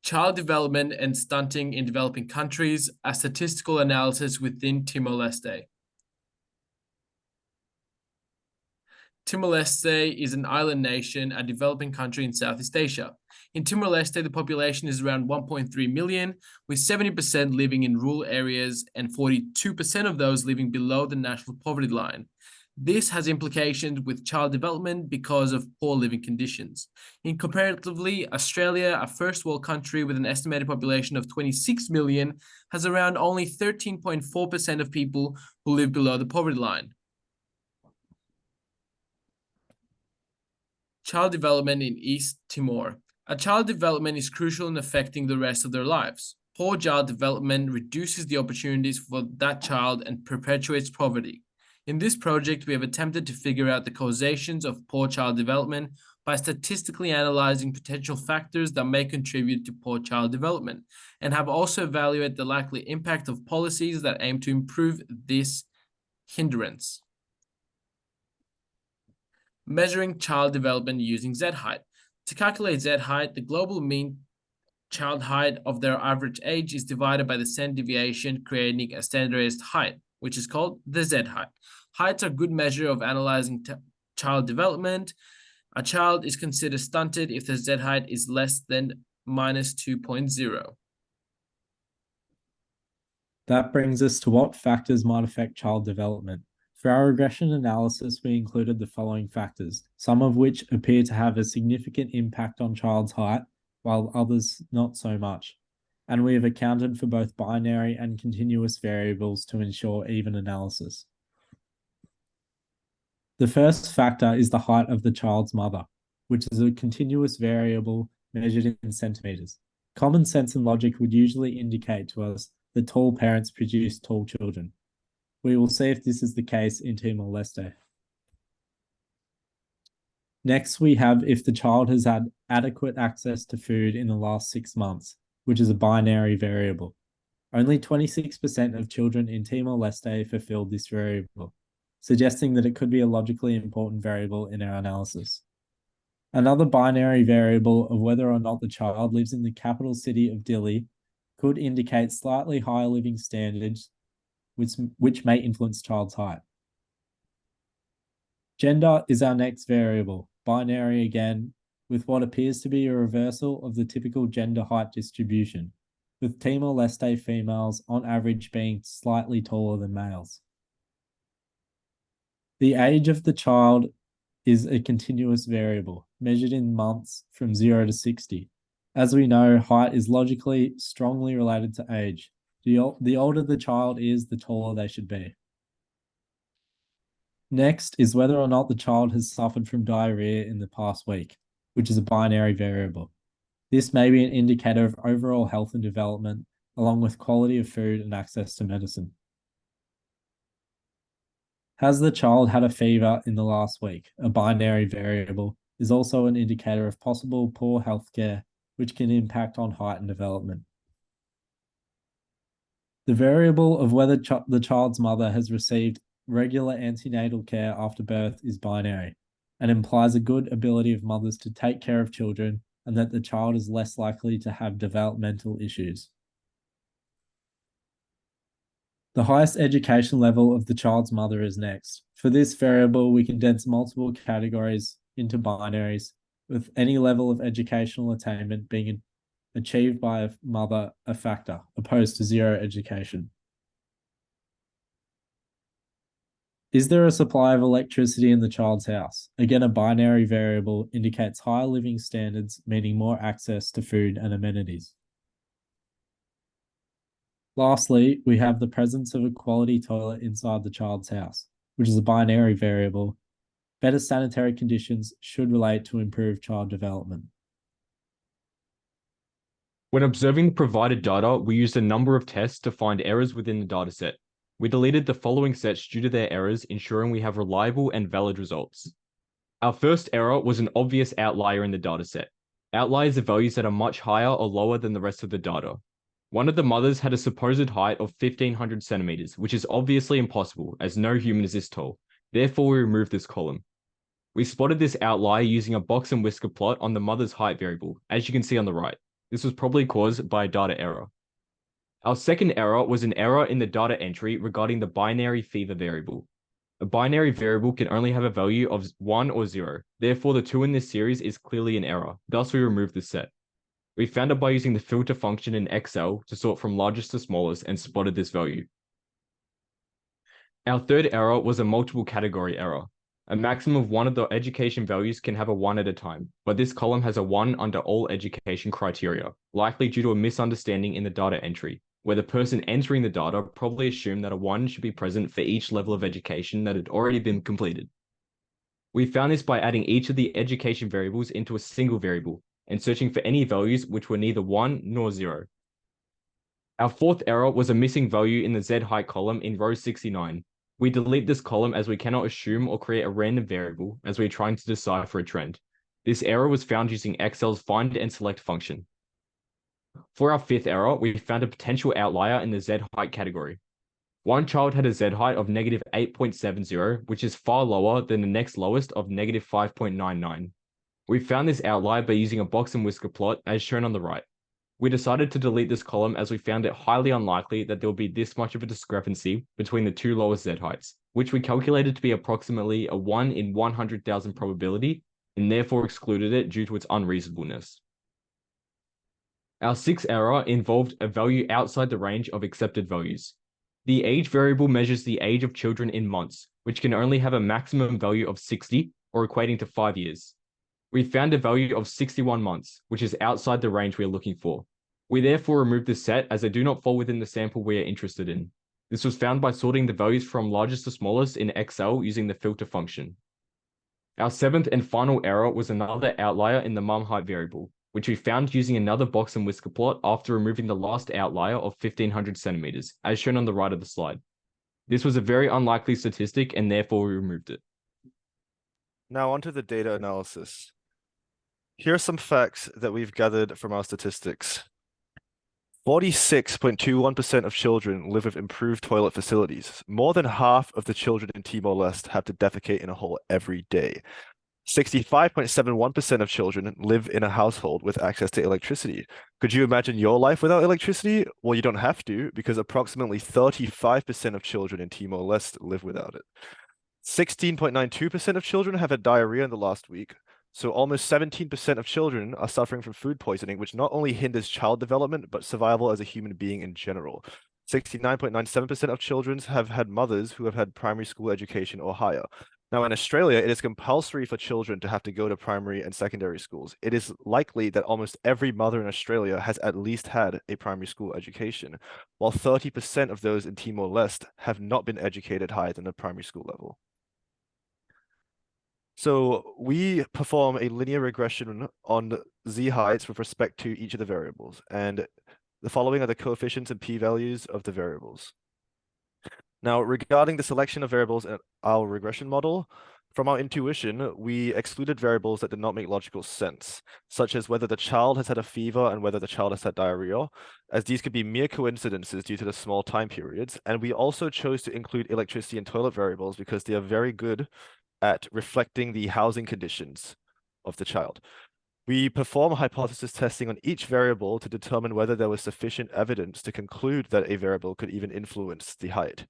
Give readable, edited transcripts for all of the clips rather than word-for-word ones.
Child Development and Stunting in Developing Countries, a Statistical Analysis within Timor-Leste. Timor-Leste is an island nation, a developing country in Southeast Asia. In Timor-Leste, the population is around 1.3 million, with 70% living in rural areas and 42% of those living below the national poverty line. This has implications with child development because of poor living conditions. In comparatively, Australia, a first world country with an estimated population of 26 million, has around only 13.4% of people who live below the poverty line. Child development in East Timor. A child development is crucial in affecting the rest of their lives. Poor child development reduces the opportunities for that child and perpetuates poverty. In this project, we have attempted to figure out the causations of poor child development by statistically analyzing potential factors that may contribute to poor child development, and have also evaluated the likely impact of policies that aim to improve this hindrance. Measuring child development using Z-height. To calculate Z-height, the global mean child height of their average age is divided by the standard deviation, creating a standardized height, which is called the Z-height. Heights are a good measure of analyzing child development. A child is considered stunted if the Z-height is less than minus 2.0. That brings us to what factors might affect child development. For our regression analysis, we included the following factors, some of which appear to have a significant impact on child's height, while others not so much. And we have accounted for both binary and continuous variables to ensure even analysis. The first factor is the height of the child's mother, which is a continuous variable measured in centimeters. Common sense and logic would usually indicate to us that tall parents produce tall children. We will see if this is the case in Timor-Leste. Next, we have if the child has had adequate access to food in the last 6 months, which is a binary variable. Only 26% of children in Timor-Leste fulfilled this variable, suggesting that it could be a logically important variable in our analysis. Another binary variable of whether or not the child lives in the capital city of Dili could indicate slightly higher living standards, which may influence child's height. Gender is our next variable, binary again, with what appears to be a reversal of the typical gender height distribution, with Timor-Leste females on average being slightly taller than males. The age of the child is a continuous variable, measured in months from 0 to 60. As we know, height is logically strongly related to age. The older the child is, the taller they should be. Next is whether or not the child has suffered from diarrhea in the past week, which is a binary variable. This may be an indicator of overall health and development, along with quality of food and access to medicine. Has the child had a fever in the last week? A binary variable is also an indicator of possible poor healthcare, which can impact on height and development. The variable of whether the child's mother has received regular antenatal care after birth is binary and implies a good ability of mothers to take care of children and that the child is less likely to have developmental issues. The highest education level of the child's mother is next. For this variable, we condense multiple categories into binaries, with any level of educational attainment being achieved by a mother a factor, opposed to zero education. Is there a supply of electricity in the child's house? Again, a binary variable indicates higher living standards, meaning more access to food and amenities. Lastly, we have the presence of a quality toilet inside the child's house, which is a binary variable. Better sanitary conditions should relate to improved child development. When observing the provided data, we used a number of tests to find errors within the dataset. We deleted the following sets due to their errors, ensuring we have reliable and valid results. Our first error was an obvious outlier in the dataset. Outliers are values that are much higher or lower than the rest of the data. One of the mothers had a supposed height of 1,500 centimeters, which is obviously impossible, as no human is this tall. Therefore, we removed this column. We spotted this outlier using a box and whisker plot on the mother's height variable, as you can see on the right. This was probably caused by a data error. Our second error was an error in the data entry regarding the binary fever variable. A binary variable can only have a value of 1 or 0. Therefore, the 2 in this series is clearly an error. Thus, we removed this set. We found it by using the filter function in Excel to sort from largest to smallest and spotted this value. Our third error was a multiple category error. A maximum of one of the education values can have a 1 at a time, but this column has a 1 under all education criteria, likely due to a misunderstanding in the data entry, where the person entering the data probably assumed that a 1 should be present for each level of education that had already been completed. We found this by adding each of the education variables into a single variable and searching for any values which were neither 1 nor 0. Our fourth error was a missing value in the Z height column in row 69. We delete this column as we cannot assume or create a random variable as we are trying to decipher a trend. This error was found using Excel's find and select function. For our fifth error, we found a potential outlier in the Z height category. One child had a Z height of negative 8.70, which is far lower than the next lowest of negative 5.99. We found this outlier by using a box and whisker plot as shown on the right. We decided to delete this column as we found it highly unlikely that there will be this much of a discrepancy between the two lowest Z heights, which we calculated to be approximately a 1 in 100,000 probability and therefore excluded it due to its unreasonableness. Our sixth error involved a value outside the range of accepted values. The age variable measures the age of children in months, which can only have a maximum value of 60 or equating to 5 years. We found a value of 61 months, which is outside the range we are looking for. We therefore removed this set as they do not fall within the sample we are interested in. This was found by sorting the values from largest to smallest in Excel using the filter function. Our seventh and final error was another outlier in the mum height variable, which we found using another box and whisker plot after removing the last outlier of 1500 centimeters, as shown on the right of the slide. This was a very unlikely statistic and therefore we removed it. Now onto the data analysis. Here are some facts that we've gathered from our statistics. 46.21% of children live with improved toilet facilities. More than half of the children in Timor-Leste have to defecate in a hole every day. 65.71% of children live in a household with access to electricity. Could you imagine your life without electricity? Well, you don't have to, because approximately 35% of children in Timor-Leste live without it. 16.92% of children have had diarrhea in the last week. So almost 17% of children are suffering from food poisoning, which not only hinders child development, but survival as a human being in general. 69.97% of children have had mothers who have had primary school education or higher. Now, in Australia, it is compulsory for children to have to go to primary and secondary schools. It is likely that almost every mother in Australia has at least had a primary school education, while 30% of those in Timor-Leste have not been educated higher than the primary school level. So we perform a linear regression on z heights with respect to each of the variables, and the following are the coefficients and p-values of the variables. Now, regarding the selection of variables in our regression model, from our intuition, we excluded variables that did not make logical sense, such as whether the child has had a fever and whether the child has had diarrhea, as these could be mere coincidences due to the small time periods. And we also chose to include electricity and toilet variables because they are very good at reflecting the housing conditions of the child. We perform hypothesis testing on each variable to determine whether there was sufficient evidence to conclude that a variable could even influence the height.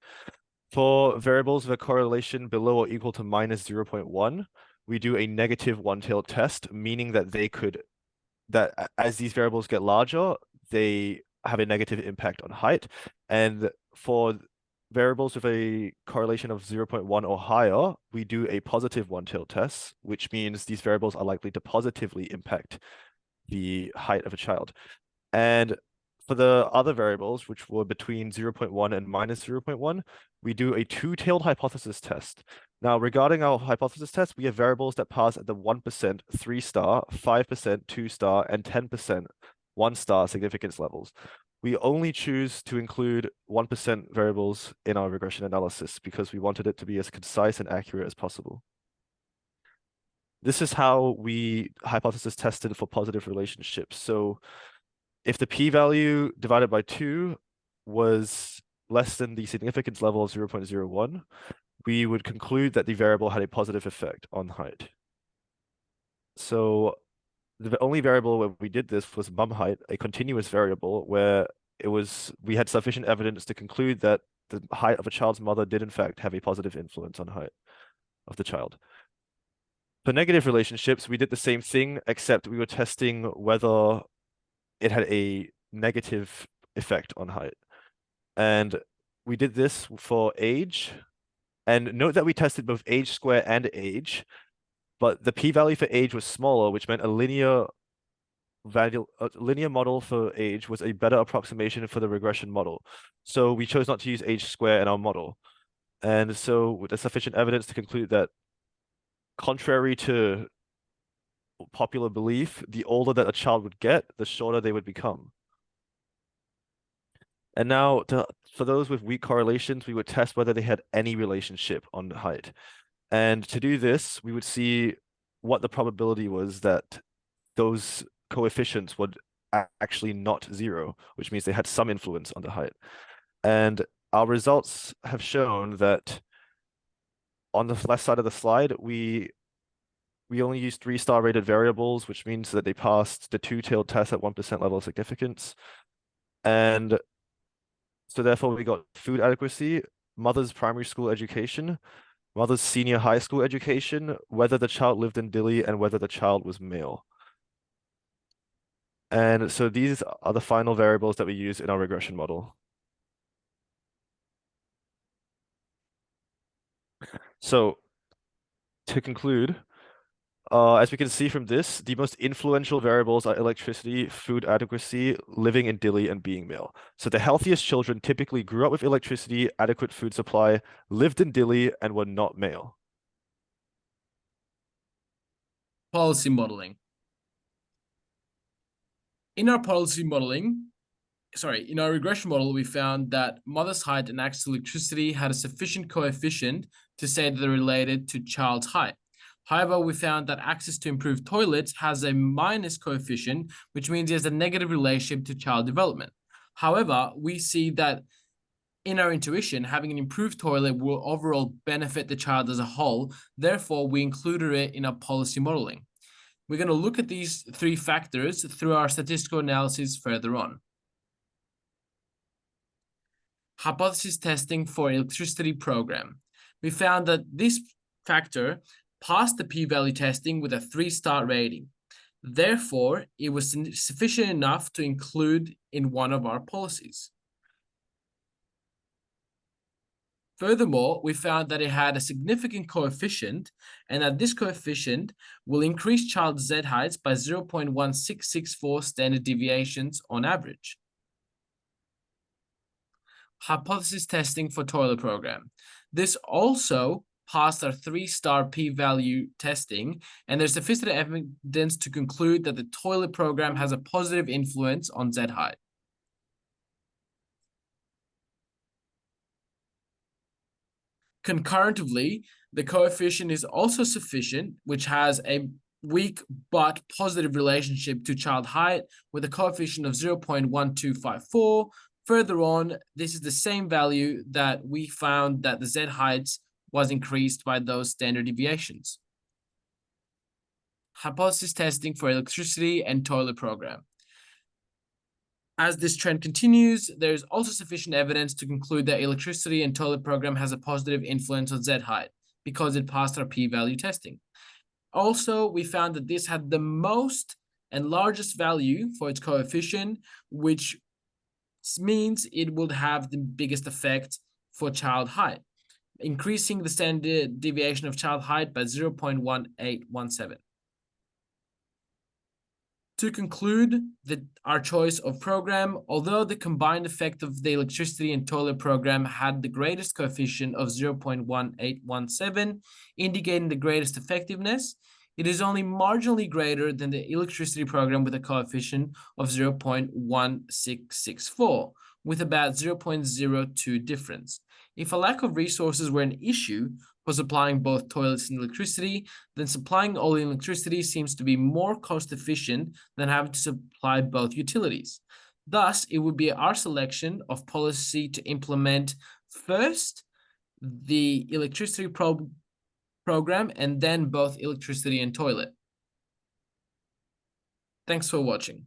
For variables with a correlation below or equal to minus 0.1, we do a negative one-tailed test, meaning that as these variables get larger, they have a negative impact on height. And for variables with a correlation of 0.1 or higher, we do a positive one-tailed test, which means these variables are likely to positively impact the height of a child. And for the other variables, which were between 0.1 and minus 0.1, we do a two-tailed hypothesis test. Now, regarding our hypothesis test, we have variables that pass at the 1% 3-star, 5% 2-star, and 10% 1-star significance levels. We only choose to include 1% variables in our regression analysis because we wanted it to be as concise and accurate as possible. This is how we hypothesis tested for positive relationships. So if the p-value divided by 2 was less than the significance level of 0.01, we would conclude that the variable had a positive effect on height. So the only variable where we did this was mum height, a continuous variable where we had sufficient evidence to conclude that the height of a child's mother did in fact have a positive influence on height of the child. For negative relationships, we did the same thing, except we were testing whether it had a negative effect on height. And we did this for age. And note that we tested both age square and age, but the p-value for age was smaller, which meant a linear model for age was a better approximation for the regression model. So we chose not to use age square in our model. And so there's sufficient evidence to conclude that, contrary to popular belief, the older that a child would get, the shorter they would become. And now, for those with weak correlations, we would test whether they had any relationship on height. And to do this, we would see what the probability was that those coefficients would actually not zero, which means they had some influence on the height. And our results have shown that on the left side of the slide, we only used 3-star rated variables, which means that they passed the two-tailed test at 1% level of significance. And so therefore we got food adequacy, mother's primary school education, mother's senior high school education, whether the child lived in Dili, and whether the child was male. And so these are the final variables that we use in our regression model. So to conclude, as we can see from this, the most influential variables are electricity, food adequacy, living in Dili, and being male. So the healthiest children typically grew up with electricity, adequate food supply, lived in Dili, and were not male. Policy modeling. In our regression model, we found that mother's height and access to electricity had a sufficient coefficient to say that they're related to child's height. However, we found that access to improved toilets has a minus coefficient, which means there's a negative relationship to child development. However, we see that in our intuition, having an improved toilet will overall benefit the child as a whole. Therefore, we included it in our policy modeling. We're going to look at these 3 factors through our statistical analysis further on. Hypothesis testing for electricity program. We found that this factor passed the p-value testing with a 3-star rating. Therefore, it was sufficient enough to include in one of our policies. Furthermore, we found that it had a significant coefficient, and that this coefficient will increase child Z heights by 0.1664 standard deviations on average. Hypothesis testing for toilet program. This also passed our 3-star p-value testing, and there's sufficient evidence to conclude that the toilet program has a positive influence on Z height. Concurrently, the coefficient is also sufficient, which has a weak but positive relationship to child height with a coefficient of 0.1254. Further on, this is the same value that we found that the Z heights was increased by those standard deviations. Hypothesis testing for electricity and toilet program. As this trend continues, there's also sufficient evidence to conclude that electricity and toilet program has a positive influence on Z height because it passed our p-value testing. Also, we found that this had the most and largest value for its coefficient, which means it would have the biggest effect for child height, increasing the standard deviation of child height by 0.1817. To conclude our choice of program, although the combined effect of the electricity and toilet program had the greatest coefficient of 0.1817, indicating the greatest effectiveness, it is only marginally greater than the electricity program with a coefficient of 0.1664, with about 0.02 difference. If a lack of resources were an issue for supplying both toilets and electricity, then supplying only electricity seems to be more cost efficient than having to supply both utilities. Thus, it would be our selection of policy to implement first the electricity program and then both electricity and toilet. Thanks for watching.